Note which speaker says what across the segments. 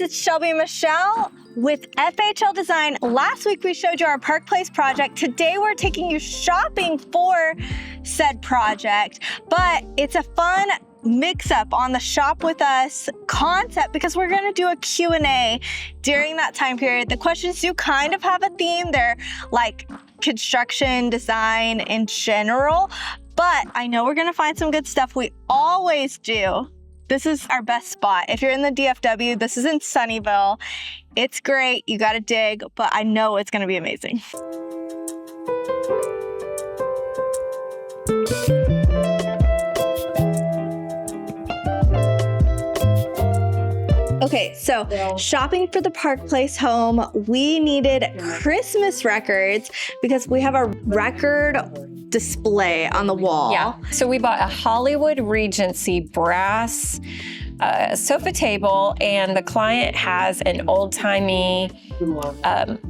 Speaker 1: it's Shelby and Michelle with FHL Design. Last week we showed you our Parkplace project. Today we're taking you shopping for said project, but it's a fun mix-up on the Shop With Us concept because we're gonna do a Q&A during that time period. The questions do kind of have a theme. They're like construction, design in general, but I know we're gonna find some good stuff. We always do. This is our best spot. If you're in the DFW, this is in Sunnyvale. It's great, you gotta dig, but I know it's gonna be amazing. Okay, so shopping for the Parkplace home, we needed Christmas records because we have a record display on the wall.
Speaker 2: Yeah, so we bought a Hollywood Regency brass sofa table, and the client has an old-timey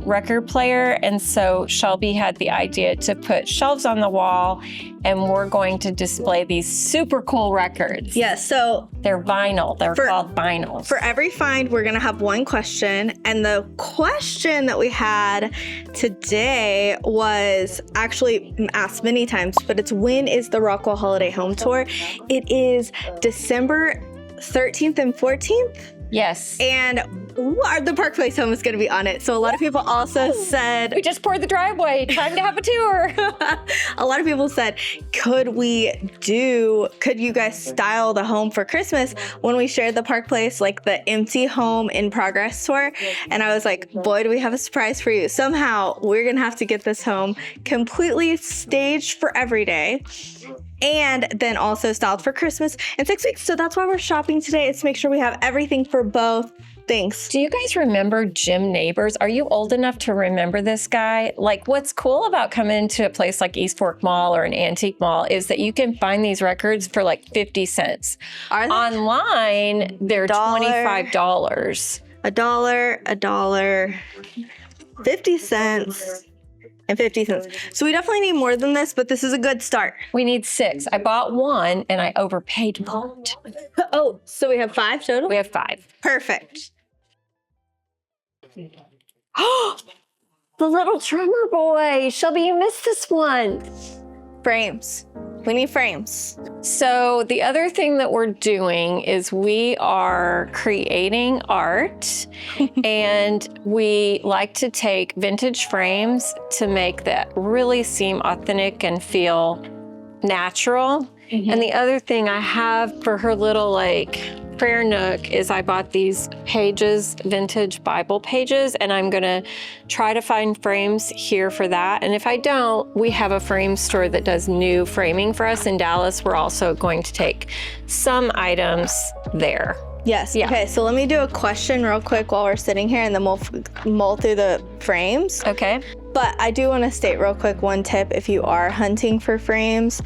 Speaker 2: record player, and so Shelby had the idea to put shelves on the wall, and we're going to display these super cool records.
Speaker 1: Yeah, so
Speaker 2: they're vinyl. They're called vinyls.
Speaker 1: For every find, we're gonna have one question, and the question that we had today was actually asked many times, but it's when is the Rockwell Holiday Home Tour? It is December 13th and 14th.
Speaker 2: Yes.
Speaker 1: And the Parkplace home is going to be on it. So a lot of people also said,
Speaker 2: we just poured the driveway, time to have a tour.
Speaker 1: A lot of people said, could you guys style the home for Christmas when we shared the Parkplace, like the empty home in progress tour? And I was like, boy, do we have a surprise for you. Somehow we're going to have to get this home completely staged for every day, and then also styled for Christmas in 6 weeks. So that's why we're shopping today, is to make sure we have everything for both things.
Speaker 2: Do you guys remember Jim Neighbors? Are you old enough to remember this guy? Like, what's cool about coming into a place like East Fork Mall or an antique mall is that you can find these records for like 50 cents.
Speaker 1: Are they?
Speaker 2: Online, they're $25.
Speaker 1: $1, 50 cents. And 50 cents. So we definitely need more than this, but this is a good start.
Speaker 2: We need 6. I bought 1 and I overpaid for it.
Speaker 1: Oh, so we have 5 total?
Speaker 2: We have 5.
Speaker 1: Perfect.
Speaker 2: Oh, the little drummer boy. Shelby, you missed this one.
Speaker 1: Frames. We need frames.
Speaker 2: So the other thing that we're doing is we are creating art and we like to take vintage frames to make that really seem authentic and feel natural. Mm-hmm. And the other thing I have for her little like prayer nook is I bought these pages, vintage Bible pages, and I'm gonna try to find frames here for that. And if I don't, we have a frame store that does new framing for us in Dallas. We're also going to take some items there.
Speaker 1: Yes,
Speaker 2: yeah.
Speaker 1: Okay, so let me do a question real quick while we're sitting here, and then we'll mull through the frames.
Speaker 2: Okay.
Speaker 1: But I do wanna state real quick one tip if you are hunting for frames.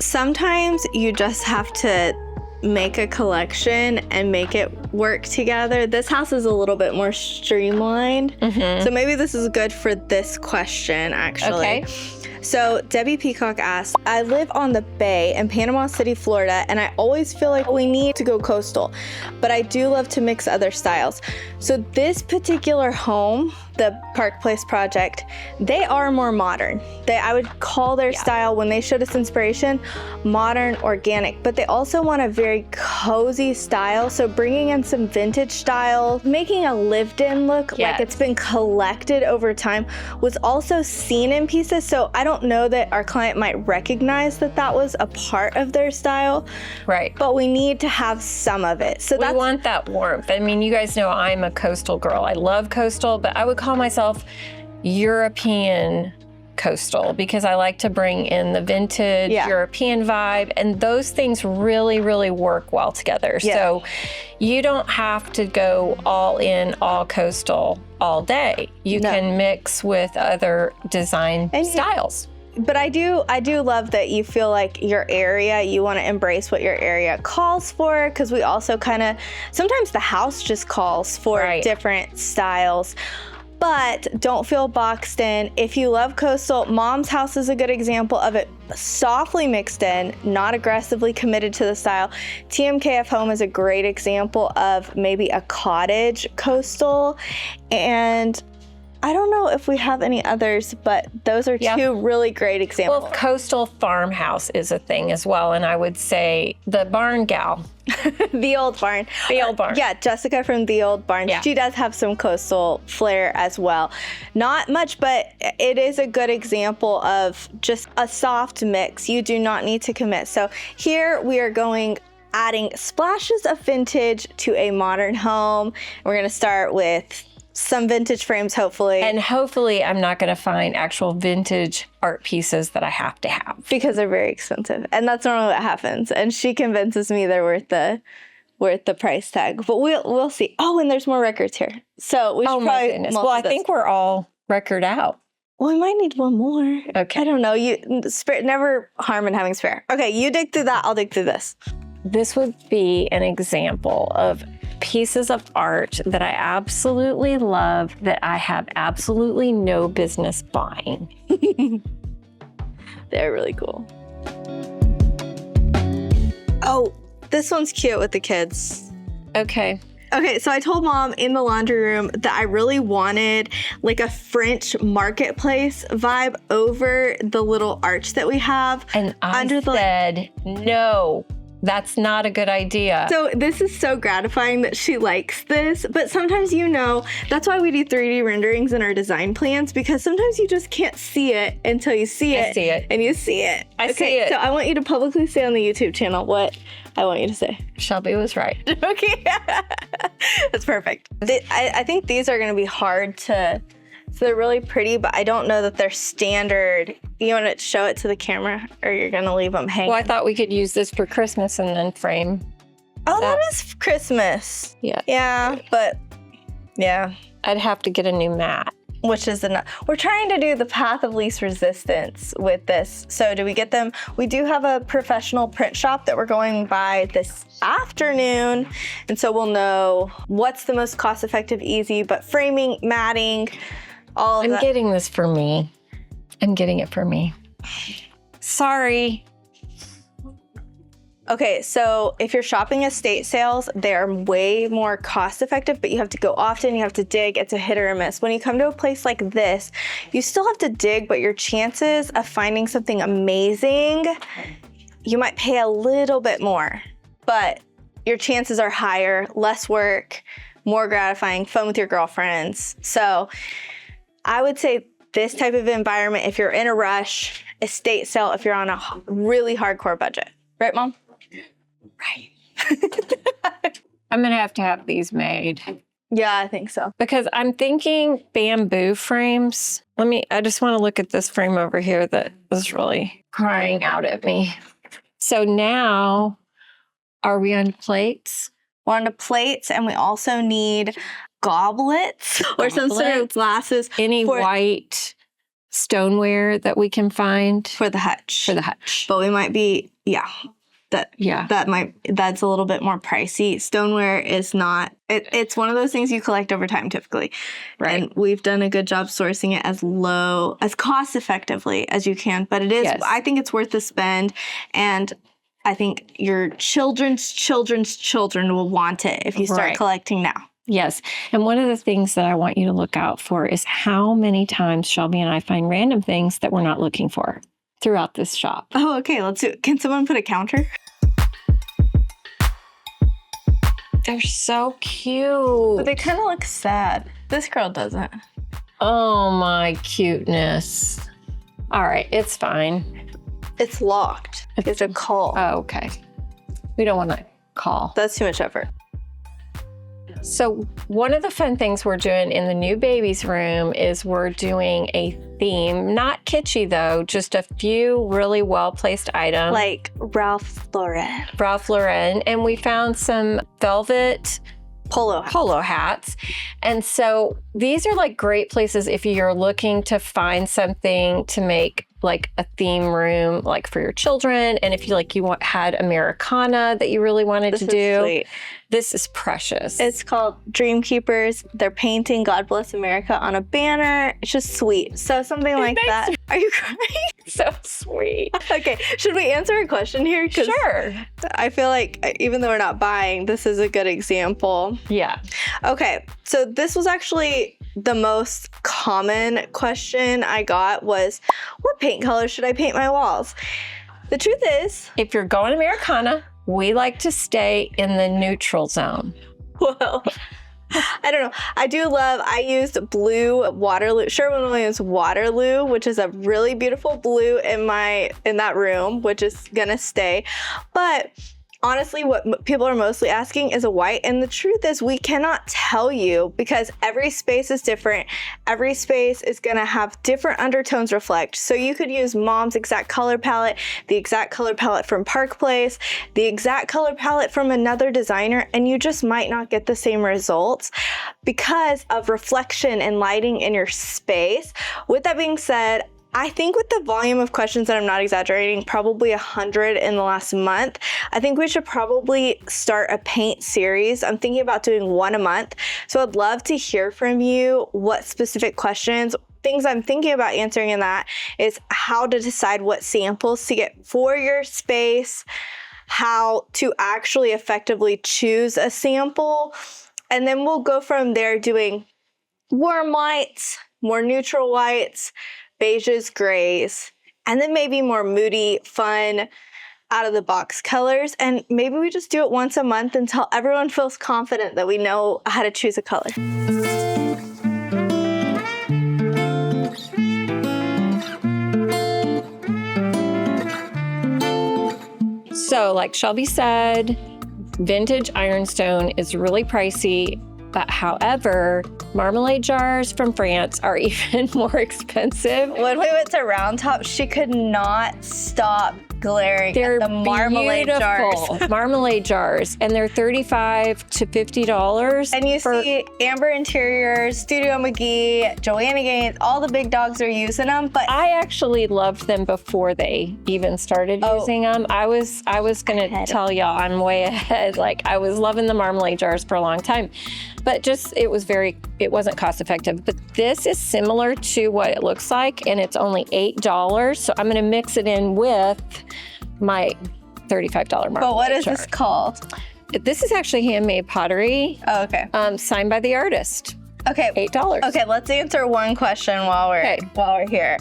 Speaker 1: Sometimes you just have to make a collection and make it work together. This house is a little bit more streamlined. Mm-hmm. So maybe this is good for this question, actually.
Speaker 2: Okay.
Speaker 1: So Debbie Peacock asked, I live on the bay in Panama City, Florida, and I always feel like we need to go coastal, but I do love to mix other styles. So this particular home, the Parkplace project, they are more modern. I would call their style, when they showed us inspiration, modern, organic, but they also want a very cozy style. So bringing in some vintage style, making a lived-in look, like it's been collected over time, was also seen in pieces. So I don't know that our client might recognize that that was a part of their style.
Speaker 2: Right.
Speaker 1: But we need to have some of it. So
Speaker 2: we want that warmth. I mean, you guys know I'm a coastal girl. I love coastal, but I would call myself European coastal because I like to bring in the vintage European vibe, and those things really, really work well together. Yeah. So you don't have to go all in, all coastal all day. You can mix with other design styles.
Speaker 1: But I do love that you feel like your area, you want to embrace what your area calls for, because we also kind of, sometimes the house just calls for different styles. but don't feel boxed in. If you love coastal, Mom's House is a good example of it softly mixed in, not aggressively committed to the style. TMKF Home is a great example of maybe a cottage coastal, and I don't know if we have any others, but those are two really great examples.
Speaker 2: Well, coastal farmhouse is a thing as well, and I would say the barn gal.
Speaker 1: The Old Barn.
Speaker 2: The Old Barn.
Speaker 1: Yeah, Jessica from The Old Barn.
Speaker 2: Yeah.
Speaker 1: She does have some coastal flair as well. Not much, but it is a good example of just a soft mix. You do not need to commit. So here we are adding splashes of vintage to a modern home. We're going to start with some vintage frames, hopefully.
Speaker 2: And hopefully I'm not going to find actual vintage art pieces that I have to have.
Speaker 1: Because they're very expensive. And that's normally what happens. And she convinces me they're worth the price tag. But we'll see. Oh, and there's more records here. So we should
Speaker 2: my goodness. Well, I think we're all record out.
Speaker 1: Well, we might need one more.
Speaker 2: Okay.
Speaker 1: I don't know. Never harm in having spare. Okay, you dig through that. I'll dig through this.
Speaker 2: This would be an example of pieces of art that I absolutely love that I have absolutely no business buying.
Speaker 1: They're really cool. Oh, this one's cute with the kids.
Speaker 2: Okay.
Speaker 1: Okay, so I told Mom in the laundry room that I really wanted like a French marketplace vibe over the little arch that we have.
Speaker 2: And I said, no. That's not a good idea.
Speaker 1: So this is so gratifying that she likes this, but sometimes that's why we do 3D renderings in our design plans, because sometimes you just can't see it until you see it.
Speaker 2: I see it.
Speaker 1: And you see it.
Speaker 2: I see it.
Speaker 1: So I want you to publicly say on the YouTube channel what I want you to say.
Speaker 2: Shelby was right.
Speaker 1: Okay. That's perfect. I think these are going to be hard to... So they're really pretty, but I don't know that they're standard. You want to show it to the camera, or you're going to leave them hanging?
Speaker 2: Well, I thought we could use this for Christmas and then frame.
Speaker 1: Oh, that is Christmas.
Speaker 2: Yeah.
Speaker 1: Yeah, but yeah.
Speaker 2: I'd have to get a new mat.
Speaker 1: Which is enough. We're trying to do the path of least resistance with this. So do we get them? We do have a professional print shop that we're going by this afternoon. And so we'll know what's the most cost-effective, easy, but framing, matting, all of that.
Speaker 2: I'm getting this for me. I'm getting it for me. Sorry.
Speaker 1: Okay, so if you're shopping estate sales, they're way more cost effective, but you have to go often, you have to dig, it's a hit or a miss. When you come to a place like this, you still have to dig, but your chances of finding something amazing, you might pay a little bit more, but your chances are higher, less work, more gratifying, fun with your girlfriends. So I would say this type of environment, if you're in a rush, estate sale, if you're on a really hardcore budget. Right, Mom? Right.
Speaker 2: I'm going to have these made.
Speaker 1: Yeah, I think so.
Speaker 2: Because I'm thinking bamboo frames. I just want to look at this frame over here that was really crying out at me. So now, are we on plates?
Speaker 1: We're on to plates, and we also need goblets or some sort of glasses.
Speaker 2: Any white stoneware that we can find.
Speaker 1: For the hutch.
Speaker 2: For the hutch.
Speaker 1: But we might be, that's a little bit more pricey. Stoneware is not, it's one of those things you collect over time typically.
Speaker 2: Right.
Speaker 1: And we've done a good job sourcing it as cost effectively as you can. But it is, I think it's worth the spend. And I think your children's children will want it if you start collecting now.
Speaker 2: Yes. And one of the things that I want you to look out for is how many times Shelby and I find random things that we're not looking for throughout this shop.
Speaker 1: Oh, okay. Let's do it. Can someone put a counter?
Speaker 2: They're so cute.
Speaker 1: But they kind of look sad. This girl doesn't.
Speaker 2: Oh, my cuteness. All right. It's fine.
Speaker 1: It's locked. It's a call.
Speaker 2: Oh, okay. We don't want to call.
Speaker 1: That's too much effort.
Speaker 2: So one of the fun things we're doing in the new baby's room is we're doing a theme, not kitschy though, just a few really well-placed items.
Speaker 1: Like Ralph Lauren.
Speaker 2: And we found some velvet polo hats. And so these are like great places if you're looking to find something to make like a theme room, like for your children. And if you had Americana that you really wanted to do,
Speaker 1: sweet.
Speaker 2: This is precious.
Speaker 1: It's called Dream Keepers. They're painting God Bless America on a banner. It's just sweet. So something like that. Are you crying?
Speaker 2: So sweet.
Speaker 1: Okay, should we answer a question here? 'Cause
Speaker 2: Sure.
Speaker 1: I feel like even though we're not buying, this is a good example.
Speaker 2: Yeah.
Speaker 1: Okay, so this was actually the most common question I got was, what paint color should I paint my walls? The truth is,
Speaker 2: if you're going Americana, we like to stay in the neutral zone.
Speaker 1: well, I don't know. I used blue Waterloo, Sherwin-Williams Waterloo, which is a really beautiful blue in that room, which is gonna stay. But honestly, what people are mostly asking is a white. And the truth is we cannot tell you because every space is different. Every space is gonna have different undertones reflect. So you could use mom's exact color palette, the exact color palette from Parkplace, the exact color palette from another designer, and you just might not get the same results because of reflection and lighting in your space. With that being said, I think with the volume of questions, that I'm not exaggerating, probably 100 in the last month, I think we should probably start a paint series. I'm thinking about doing one a month. So I'd love to hear from you what specific questions. Things I'm thinking about answering in that is how to decide what samples to get for your space, how to actually effectively choose a sample, and then we'll go from there doing warm whites, more neutral whites, beiges, grays, and then maybe more moody, fun, out-of-the-box colors. And maybe we just do it once a month until everyone feels confident that we know how to choose a color.
Speaker 2: So like Shelby said, vintage ironstone is really pricey. But however, marmalade jars from France are even more expensive.
Speaker 1: When we went to Round Top, she could not stop glaring at the marmalade jars.
Speaker 2: Marmalade jars, and they're $35 to $50.
Speaker 1: And you see Amber Interiors, Studio McGee, Joanna Gaines, all the big dogs are using them. But
Speaker 2: I actually loved them before they even started using them. I was gonna tell y'all I'm way ahead. Like I was loving the marmalade jars for a long time. But it wasn't cost effective. But this is similar to what it looks like, and it's only $8. So I'm gonna mix it in with my $35 marmalade jar.
Speaker 1: But what is this called?
Speaker 2: This is actually handmade pottery.
Speaker 1: Oh, okay.
Speaker 2: Signed by the artist.
Speaker 1: Okay.
Speaker 2: $8.
Speaker 1: Okay, let's answer one question while we're here.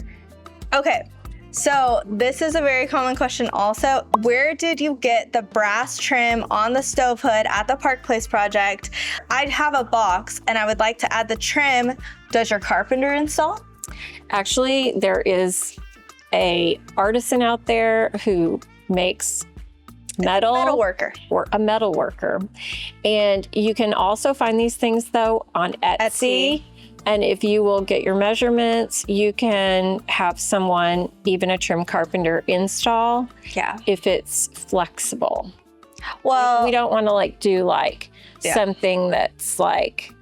Speaker 1: Okay. So this is a very common question also. Where did you get the brass trim on the stove hood at the Parkplace project? I'd have a box and I would like to add the trim. Does your carpenter install?
Speaker 2: Actually, there is a artisan out there who makes metal.
Speaker 1: Metal worker.
Speaker 2: Or a metal worker. And you can also find these things though on Etsy. And if you will get your measurements, you can have someone, even a trim carpenter, install.
Speaker 1: Yeah.
Speaker 2: If it's flexible.
Speaker 1: Well,
Speaker 2: we don't want to do something that's like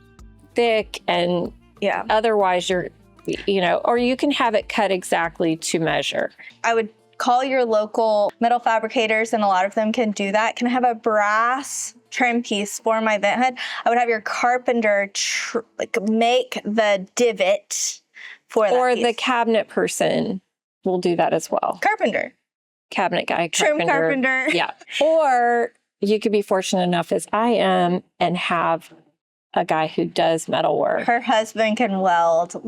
Speaker 2: thick and otherwise or you can have it cut exactly to measure.
Speaker 1: I would call your local metal fabricators, and a lot of them can do that. Can I have a brass trim piece for my vent hood? I would have your carpenter make the divot for that
Speaker 2: Or
Speaker 1: piece.
Speaker 2: the cabinet person will do that as well.
Speaker 1: Carpenter.
Speaker 2: Cabinet guy,
Speaker 1: Trim carpenter.
Speaker 2: Yeah. Or you could be fortunate enough as I am and have a guy who does metal work.
Speaker 1: Her husband can weld. Her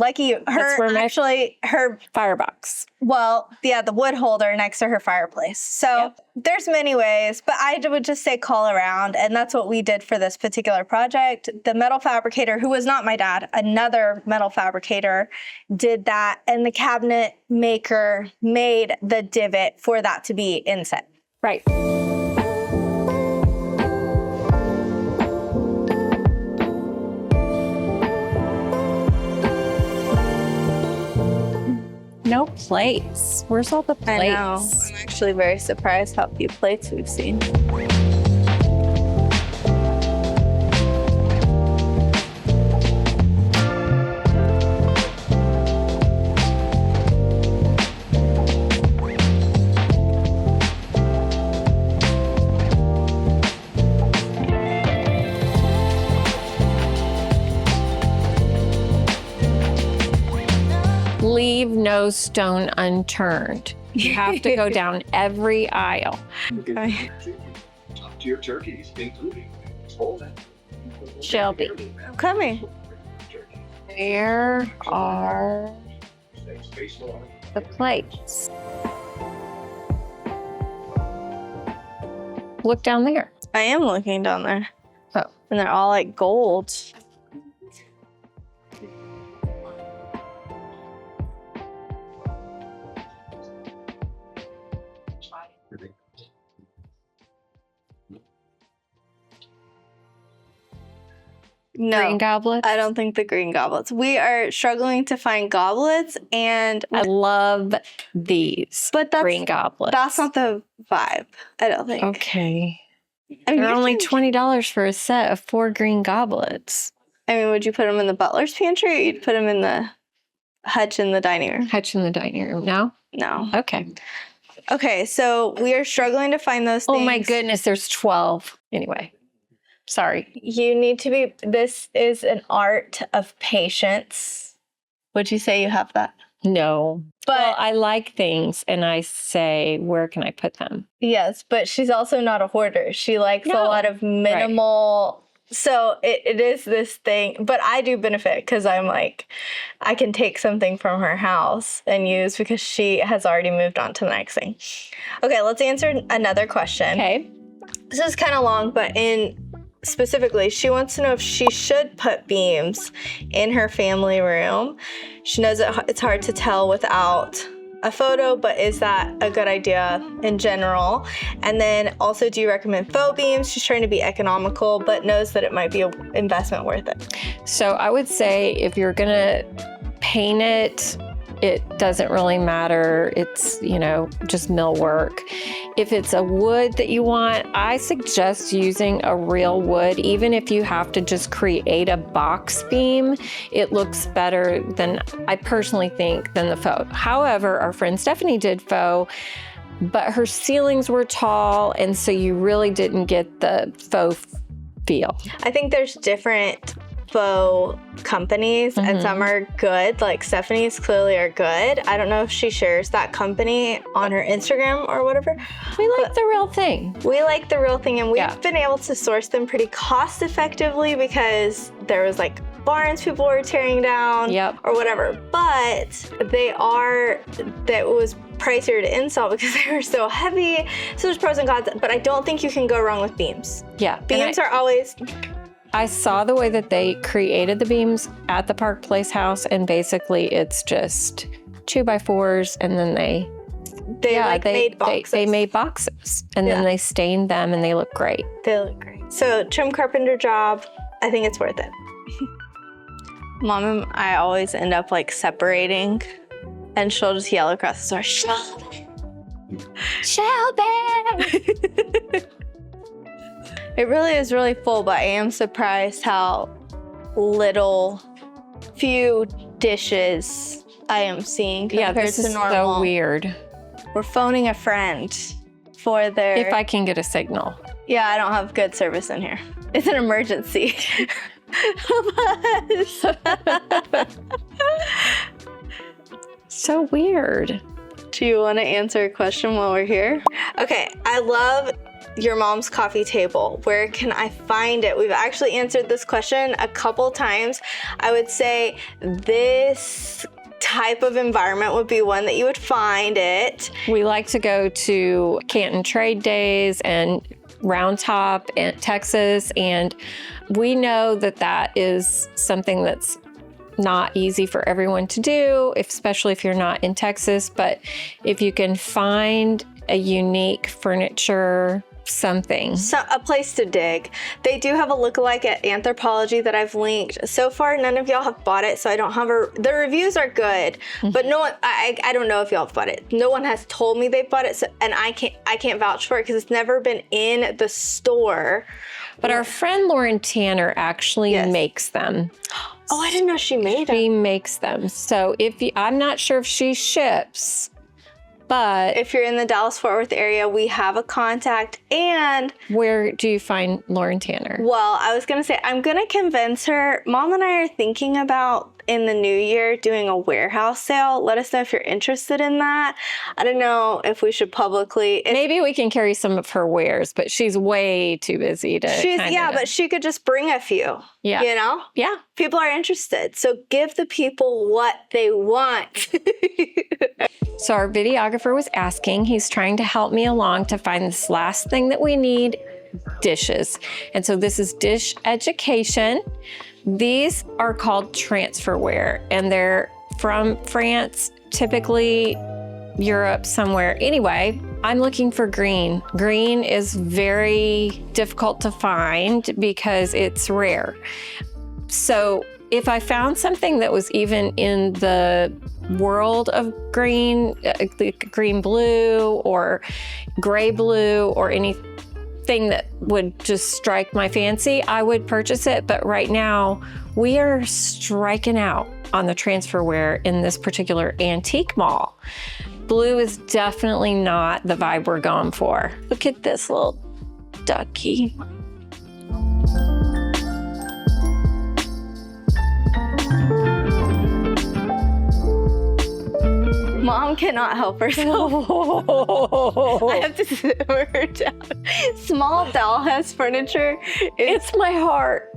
Speaker 2: firebox.
Speaker 1: Well, yeah, the wood holder next to her fireplace. So there's many ways, but I would just say call around, and that's what we did for this particular project. The metal fabricator, who was not my dad, another metal fabricator, did that, and the cabinet maker made the divot for that to be inset.
Speaker 2: Right. No plates. Where's all the plates?
Speaker 1: I know. I'm actually very surprised how few plates we've seen.
Speaker 2: no stone unturned. You have to go down every aisle.
Speaker 1: Okay.
Speaker 3: Top-tier turkeys, including
Speaker 2: Shelby,
Speaker 1: I'm coming.
Speaker 2: where are the plates? Look down there.
Speaker 1: I am looking down there.
Speaker 2: Oh.
Speaker 1: And they're all like gold. No,
Speaker 2: Green goblets.
Speaker 1: I don't think the green goblets. We are struggling to find goblets, and
Speaker 2: I love these
Speaker 1: but
Speaker 2: green goblets.
Speaker 1: that's not the vibe. I don't think.
Speaker 2: Okay.
Speaker 1: I mean,
Speaker 2: They're
Speaker 1: you
Speaker 2: only
Speaker 1: can-
Speaker 2: $20 for a set of 4 green goblets.
Speaker 1: I mean, would you put them in the butler's pantry, or you'd put them in the hutch in the dining room?
Speaker 2: Hutch in the dining room. No?
Speaker 1: No.
Speaker 2: Okay.
Speaker 1: Okay, so we are struggling to find those things.
Speaker 2: Oh my goodness, there's 12. Anyway, sorry.
Speaker 1: You need to be. This is an art of patience. Would you say you have that?
Speaker 2: No.
Speaker 1: But
Speaker 2: Well, I like things and I say, where can I put them?
Speaker 1: yes, but she's also not a hoarder. She likes a
Speaker 2: No.
Speaker 1: lot of minimal. So it is this thing, but I do benefit because I'm like, I can take something from her house and use because she has already moved on to the next thing. Okay, let's answer another question.
Speaker 2: Okay.
Speaker 1: This is kind of long, but specifically, she wants to know if she should put beams in her family room. She knows it's hard to tell without a photo, but is that a good idea in general? And then also, do you recommend faux beams? She's trying to be economical, but knows that it might be an investment worth it.
Speaker 2: So I would say if you're going to paint it, it doesn't really matter. It's, just millwork. If it's a wood that you want, I suggest using a real wood. Even if you have to just create a box beam, it looks better than, I personally think, than the faux. However, our friend Stephanie did faux, but her ceilings were tall, and so you really didn't get the faux feel.
Speaker 1: I think there's different faux companies and some are good, like Stephanie's clearly are good. I don't know if she shares that company on her Instagram or whatever.
Speaker 2: We like the real thing.
Speaker 1: We like the real thing, and we've
Speaker 2: Yeah.
Speaker 1: been able to source them pretty cost effectively because there was like barns people were tearing down
Speaker 2: Yep.
Speaker 1: or whatever, but that was pricier to install because they were so heavy. So there's pros and cons, but I don't think you can go wrong with beams.
Speaker 2: Yeah.
Speaker 1: Beams are always
Speaker 2: I saw the way that they created the beams at the Parkplace house, and basically it's just 2x4s, and then they
Speaker 1: made boxes.
Speaker 2: They made boxes, and then they stained them, and they look great.
Speaker 1: They look great. So trim carpenter job, I think it's worth it. Mom and I always end up like separating, and she'll just yell across the store, Shelby!
Speaker 2: Shelby!
Speaker 1: It really is really full, but I am surprised how few dishes I am seeing compared
Speaker 2: This
Speaker 1: to
Speaker 2: is
Speaker 1: normal.
Speaker 2: so weird.
Speaker 1: We're phoning a friend for their...
Speaker 2: If I can get a signal.
Speaker 1: Yeah, I don't have good service in here. It's an emergency.
Speaker 2: So weird.
Speaker 1: Do you want to answer a question while we're here? Okay, I love your mom's coffee table. Where can I find it? We've actually answered this question a couple times. I would say this type of environment would be one that you would find it.
Speaker 2: We like to go to Canton Trade Days and Round Top in Texas, and we know that that is something that's not easy for everyone to do, especially if you're not in Texas. But if you can find a unique furniture something.
Speaker 1: So, a place to dig. They do have a lookalike at Anthropology that I've linked. So far, none of y'all have bought it, so I don't have the reviews are good, but no one, I don't know if y'all have bought it. No one has told me they've bought it, so, and I can't vouch for it because it's never been in the store.
Speaker 2: But our friend Lauren Tanner actually makes them.
Speaker 1: Oh, I didn't know she made them.
Speaker 2: She makes them. So I'm not sure if she ships, but
Speaker 1: if you're in the Dallas-Fort Worth area, we have a contact. And
Speaker 2: where do you find Lauren Tanner?
Speaker 1: well, I was gonna say, I'm gonna convince her. Mom and I are thinking about in the new year doing a warehouse sale. Let us know if you're interested in that. I don't know if we should publicly.
Speaker 2: Maybe we can carry some of her wares, but she's way too busy to.
Speaker 1: But she could just bring a few.
Speaker 2: Yeah.
Speaker 1: You know?
Speaker 2: Yeah.
Speaker 1: People are interested. So give the people what they want.
Speaker 2: So our videographer was asking, he's trying to help me along to find this last thing that we need, dishes. And so this is dish education. These are called Transferware, and they're from France, typically Europe somewhere. Anyway, I'm looking for green. Green is very difficult to find because it's rare. So if I found something that was even in the world of green, like green blue or gray blue or anything that would just strike my fancy, I would purchase it. But right now we are striking out on the Transferware in this particular antique mall. Blue is definitely not the vibe we're going for. Look at this little ducky.
Speaker 1: Mom cannot help herself. I have to simmer her down. Small Dollhouse furniture.
Speaker 2: It's my heart.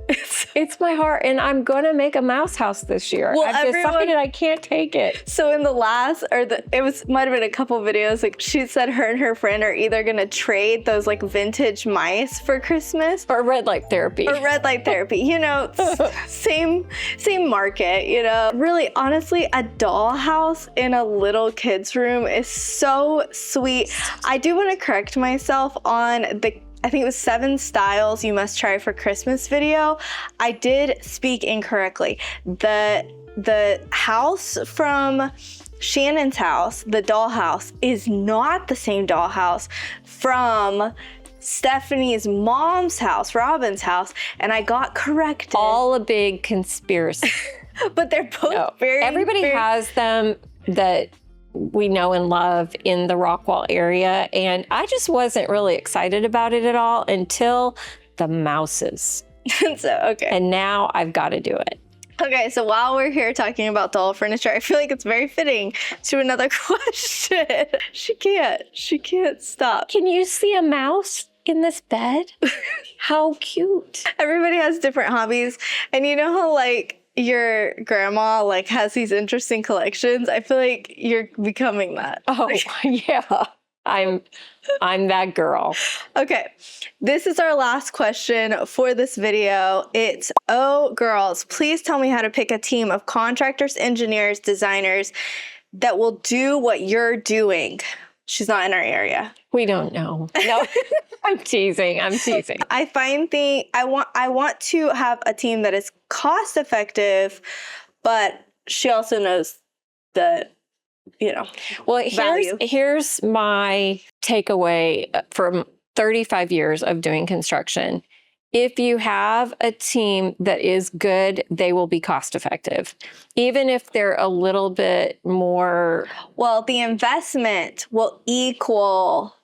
Speaker 2: It's my heart, and I'm gonna make a mouse house this year.
Speaker 1: Well,
Speaker 2: I've decided I can't take it.
Speaker 1: So in the last, might have been a couple videos, like she said her and her friend are either gonna trade those like vintage mice for Christmas.
Speaker 2: Or red light therapy.
Speaker 1: You know, same market, you know. Really, honestly, a dollhouse in a little kid's room is so sweet. I do want to correct myself on I think it was 7 styles you must try for Christmas video. I did speak incorrectly. The house from Shannon's house, the dollhouse, is not the same dollhouse from Stephanie's mom's house, Robin's house, and I got corrected.
Speaker 2: All a big conspiracy.
Speaker 1: But they're both
Speaker 2: Everybody has them that we know and love in the Rockwall area, and I just wasn't really excited about it at all until the mouses.
Speaker 1: Okay.
Speaker 2: And now I've got to do it.
Speaker 1: Okay, so while we're here talking about doll furniture, I feel like it's very fitting to another question. She can't stop.
Speaker 2: Can you see a mouse in this bed? How cute.
Speaker 1: Everybody has different hobbies, and you know how like your grandma like has these interesting collections? I feel like you're becoming that.
Speaker 2: Oh, yeah. I'm that girl.
Speaker 1: Okay, this is our last question for this video. It's, oh girls, please tell me how to pick a team of contractors, engineers, designers that will do what you're doing. She's not in our area.
Speaker 2: We don't know. No, I'm teasing.
Speaker 1: I want to have a team that is cost effective, but she also knows that, you know,
Speaker 2: well,
Speaker 1: value.
Speaker 2: Here's my takeaway from 35 years of doing construction. If you have a team that is good, they will be cost effective. Even if they're a little bit more.
Speaker 1: Well, the investment will equal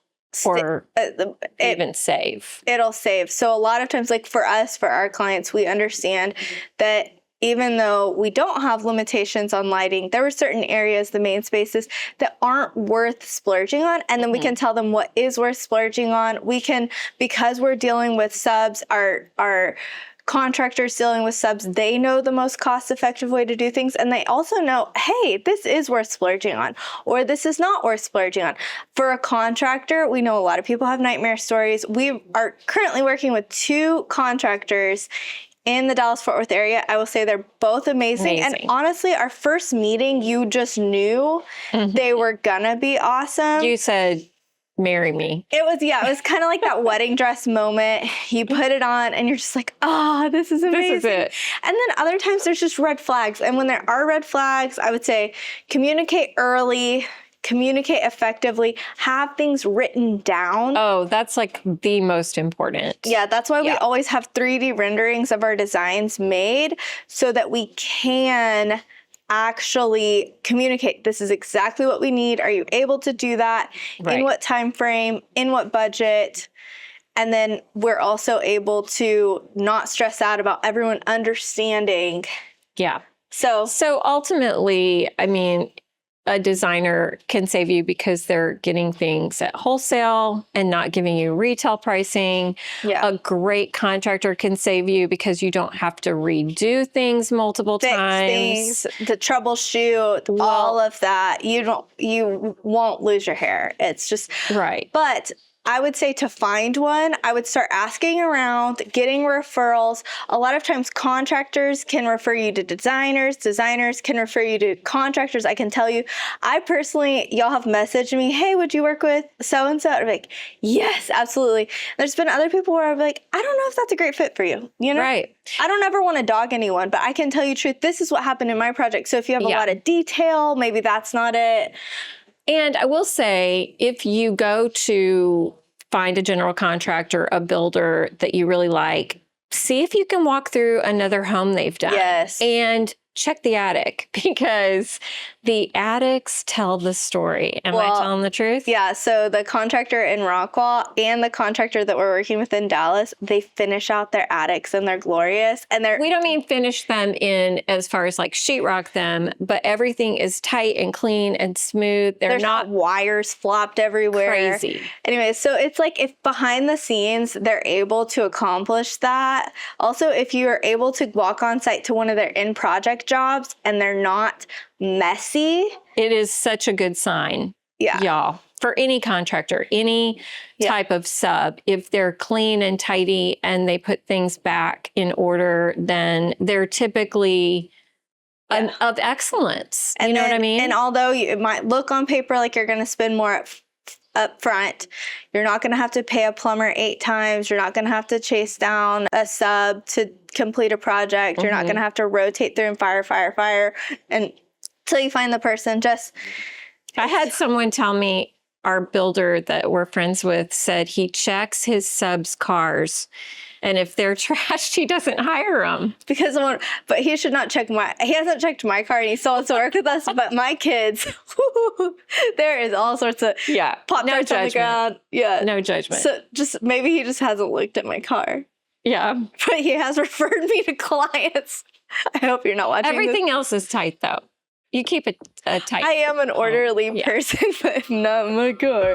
Speaker 2: or even save.
Speaker 1: It'll save. So a lot of times, like for us, for our clients, we understand that even though we don't have limitations on lighting, there were certain areas, the main spaces, that aren't worth splurging on. And then we can tell them what is worth splurging on. We can, because we're dealing with subs, our contractors dealing with subs, they know the most cost-effective way to do things. And they also know, hey, this is worth splurging on, or this is not worth splurging on. For a contractor, we know a lot of people have nightmare stories. We are currently working with 2 contractors in the Dallas-Fort Worth area. I will say they're both amazing. And honestly, our first meeting, you just knew they were gonna be awesome.
Speaker 2: You said, marry me.
Speaker 1: It was kind of like that wedding dress moment. You put it on and you're just like, oh, this is amazing.
Speaker 2: This is it.
Speaker 1: And then other times there's just red flags. And when there are red flags, I would say communicate early, communicate effectively, have things written down.
Speaker 2: Oh, that's like the most important.
Speaker 1: Yeah, that's why we always have 3D renderings of our designs made so that we can actually communicate, this is exactly what we need. Are you able to do that? Right. In what time frame? In what budget? And then we're also able to not stress out about everyone understanding
Speaker 2: So ultimately, I mean, a designer can save you because they're getting things at wholesale and not giving you retail pricing.
Speaker 1: Yeah.
Speaker 2: A great contractor can save you because you don't have to redo things multiple
Speaker 1: Fix
Speaker 2: times.
Speaker 1: things, the troubleshoot, all of that. You won't lose your hair. It's just
Speaker 2: Right.
Speaker 1: But I would say to find one, I would start asking around, getting referrals. A lot of times contractors can refer you to designers. Designers can refer you to contractors. I can tell you, I personally, y'all have messaged me, hey, would you work with so-and-so? I'm like, yes, absolutely. There's been other people where I'm like, I don't know if that's a great fit for you. You know?
Speaker 2: Right.
Speaker 1: I don't ever want to dog anyone, but I can tell you truth. This is what happened in my project. So if you have a lot of detail, maybe that's not it.
Speaker 2: And I will say, if you go to find a general contractor, a builder that you really like, see if you can walk through another home they've done.
Speaker 1: Yes.
Speaker 2: And check the attic, because the attics tell the story. Am I telling the truth?
Speaker 1: Yeah. So the contractor in Rockwall and the contractor that we're working with in Dallas, they finish out their attics and they're glorious. And
Speaker 2: We don't mean finish them in as far as like sheetrock them, but everything is tight and clean and smooth.
Speaker 1: there's not wires flopped everywhere.
Speaker 2: crazy.
Speaker 1: Anyway, so it's like if behind the scenes they're able to accomplish that. Also, if you are able to walk on site to one of their in-project jobs and they're not messy.
Speaker 2: It is such a good sign,
Speaker 1: Yeah.
Speaker 2: y'all. For any contractor, any type of sub, if they're clean and tidy and they put things back in order, then they're typically of excellence.
Speaker 1: And
Speaker 2: you know what I mean?
Speaker 1: And although it might look on paper like you're going to spend more up front, you're not going to have to pay a plumber 8 times. You're not going to have to chase down a sub to complete a project. You're not going to have to rotate through and fire, and until you find the person.
Speaker 2: I had someone tell me, our builder that we're friends with said he checks his subs' cars, and if they're trashed, he doesn't hire them.
Speaker 1: But he should not check he hasn't checked my car and he still wants to work with us, but my kids, there is all sorts of Pop-Tarts on the ground. Yeah.
Speaker 2: No judgment.
Speaker 1: So maybe he just hasn't looked at my car.
Speaker 2: Yeah.
Speaker 1: But he has referred me to clients. I hope you're not watching
Speaker 2: Everything else is tight, though. You keep it tight.
Speaker 1: I am an orderly person, but not my car.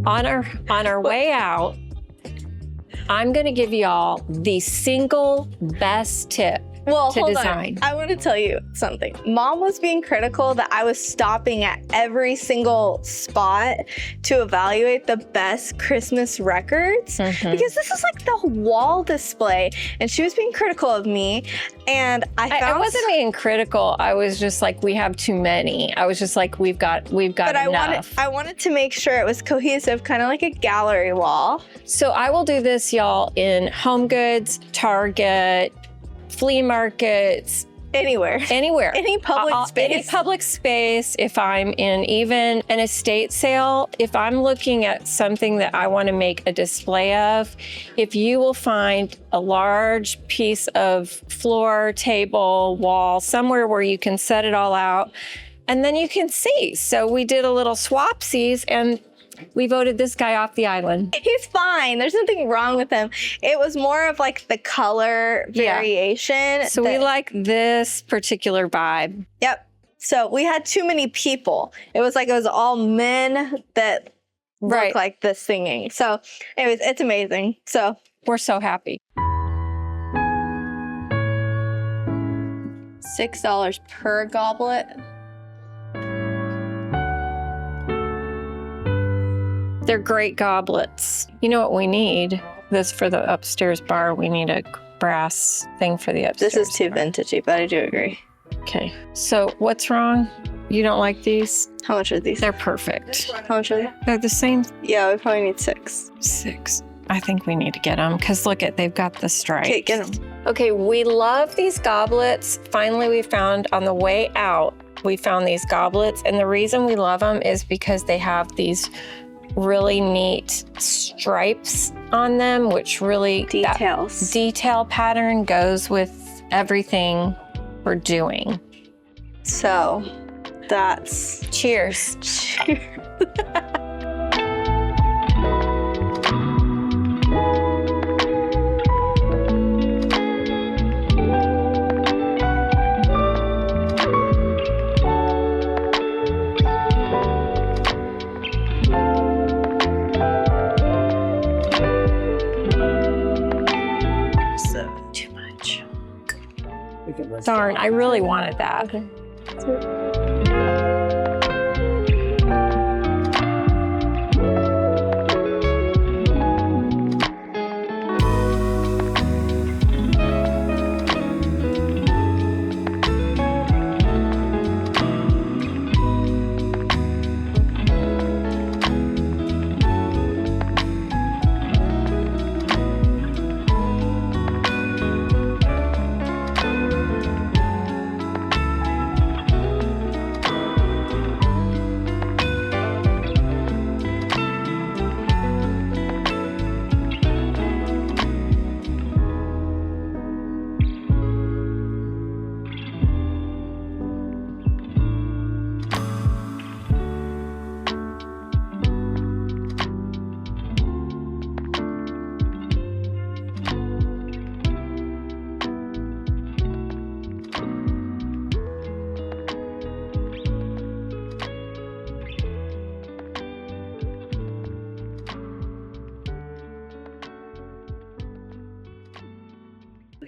Speaker 2: On our way out, I'm going to give y'all the single best tip to
Speaker 1: hold
Speaker 2: design.
Speaker 1: on. I want to tell you something. Mom was being critical that I was stopping at every single spot to evaluate the best Christmas records because this is like the wall display, and she was being critical of me. And I
Speaker 2: wasn't being critical. I was just like, we have too many. I was just like, we've got
Speaker 1: but
Speaker 2: enough.
Speaker 1: I wanted to make sure it was cohesive, kind of like a gallery wall.
Speaker 2: So I will do this, y'all, in Home Goods, Target, flea markets, anywhere, any public space. If I'm in even an estate sale, if I'm looking at something that I want to make a display of, if you will find a large piece of floor, table, wall, somewhere where you can set it all out, and then you can see. So we did a little swapsies, and we voted this guy off the island.
Speaker 1: He's fine. There's nothing wrong with him. It was more of like the color variation.
Speaker 2: So we like this particular vibe.
Speaker 1: Yep. So we had too many people. It was all men that look like this singing. So anyways, it's amazing. So
Speaker 2: we're so happy.
Speaker 1: $6 per goblet.
Speaker 2: They're great goblets. You know what we need? This for the upstairs bar. We need a brass thing for the upstairs.
Speaker 1: This is too vintagey, but I do agree.
Speaker 2: Okay. So what's wrong? You don't like these?
Speaker 1: How much are these?
Speaker 2: They're perfect.
Speaker 1: How much are they?
Speaker 2: They're the same.
Speaker 1: Yeah, we probably need 6.
Speaker 2: 6. I think we need to get them because look they've got the stripes.
Speaker 1: Okay, get them.
Speaker 2: Okay, we love these goblets. Finally, we found on the way out, we found these goblets. And the reason we love them is because they have these really neat stripes on them, which really
Speaker 1: detail pattern
Speaker 2: pattern goes with everything we're doing.
Speaker 1: So that's
Speaker 2: Cheers. Too much. Darn, I really wanted that.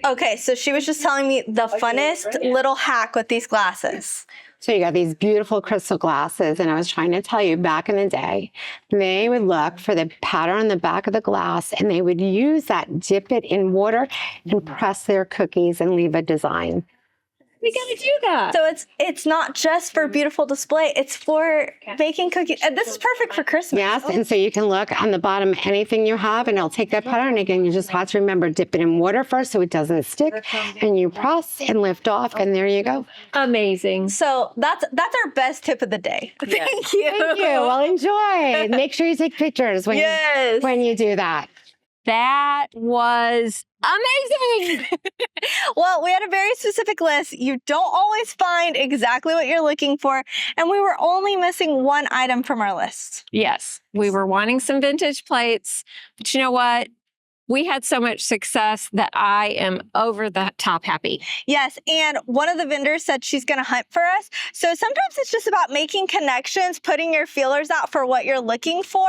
Speaker 1: okay. So she was just telling me the funnest little hack with these glasses.
Speaker 4: So you got these beautiful crystal glasses, and I was trying to tell you back in the day, they would look for the pattern on the back of the glass, and they would use that, dip it in water, and press their cookies and leave a design.
Speaker 2: We gotta do that.
Speaker 1: So it's not just for beautiful display, it's for baking cookies. And this is perfect for Christmas.
Speaker 4: Yes, and so you can look on the bottom, anything you have, and it'll take that pattern. And again, you just have to remember, dip it in water first so it doesn't stick, and you press and lift off, and there you go.
Speaker 2: Amazing.
Speaker 1: So that's our best tip of the day. Thank you.
Speaker 4: Thank you. Well, enjoy. Make sure you take pictures when you do that.
Speaker 2: That was amazing.
Speaker 1: Well, we had a very specific list. You don't always find exactly what you're looking for. And we were only missing one item from our list.
Speaker 2: Yes, we were wanting some vintage plates, but you know what? We had so much success that I am over the top happy.
Speaker 1: Yes, and one of the vendors said she's going to hunt for us. So sometimes it's just about making connections, putting your feelers out for what you're looking for,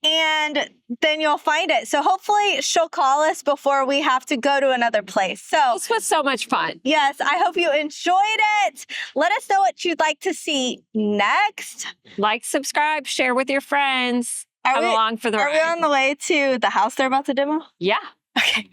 Speaker 1: and then you'll find it. So hopefully she'll call us before we have to go to another place. So
Speaker 2: This was so much fun.
Speaker 1: yes, I hope you enjoyed it. Let us know what you'd like to see next.
Speaker 2: Like, subscribe, share with your friends. Come along for the
Speaker 1: Are
Speaker 2: ride.
Speaker 1: we on the way to the house they're about to demo?
Speaker 2: Yeah.
Speaker 1: Okay.